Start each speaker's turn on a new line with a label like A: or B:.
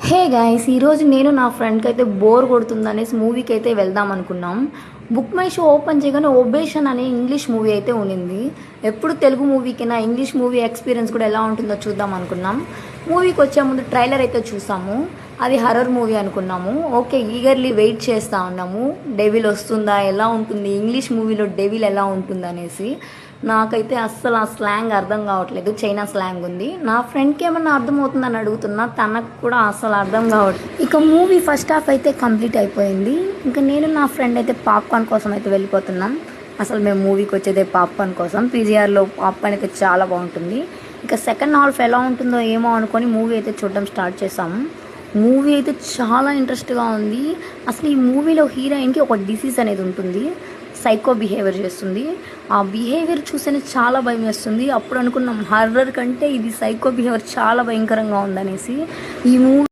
A: Hey guys, ఈరోజు నేను నా ఫ్రెండ్కి అయితే బోర్ కొడుతుంది అనేసి మూవీకి అయితే వెళ్దాం అనుకున్నాం. బుక్ మై షో ఓపెన్ చేయగానే ఓబేషన్ అనే ఇంగ్లీష్ మూవీ అయితే ఉన్నింది. ఎప్పుడు తెలుగు మూవీకైనా ఇంగ్లీష్ మూవీ ఎక్స్పీరియన్స్ కూడా ఎలా ఉంటుందో చూద్దాం అనుకున్నాం. మూవీకి వచ్చే ముందు ట్రైలర్ అయితే చూసాము. అది హర్రర్ మూవీ అనుకున్నాము. ఓకే, ఈగర్లీ వెయిట్ చేస్తూ ఉన్నాము. డెవిల్ వస్తుందా, ఎలా ఉంటుంది ఇంగ్లీష్ మూవీలో డెవిల్ ఎలా ఉంటుంది అనేసి. నాకైతే అస్సలు ఆ స్లాంగ్ అర్థం కావట్లేదు. చైనా స్లాంగ్ ఉంది. నా ఫ్రెండ్కి ఏమన్నా అర్థమవుతుందని అడుగుతున్నా, తనకు కూడా అస్సలు అర్థం కావట్లేదు. ఇక మూవీ ఫస్ట్ హాఫ్ అయితే కంప్లీట్ అయిపోయింది. ఇంకా నేను నా ఫ్రెండ్ అయితే పాప్కార్న్ కోసం అయితే వెళ్ళిపోతున్నాం. అసలు మేము మూవీకి వచ్చేదే పాప్కార్న్ కోసం. పీజీఆర్లో పాప్కార్న్ అయితే చాలా బాగుంటుంది. ఇక సెకండ్ హాఫ్ ఎలా ఉంటుందో ఏమో అనుకొని మూవీ అయితే చూడడం స్టార్ట్ చేసాము. మూవీ అయితే చాలా ఇంట్రెస్ట్గా ఉంది. అసలు ఈ మూవీలో హీరోయిన్కి ఒక డిసీజ్ అనేది ఉంటుంది. సైకో బిహేవియర్ చేస్తుంది. ఆ బిహేవియర్ చూస్తేనే చాలా భయం వేస్తుంది. అప్పుడు అనుకున్నాం హర్రర్ కంటే ఇది సైకో బిహేవియర్ చాలా భయంకరంగా ఉందనేసి. ఈ మూవీ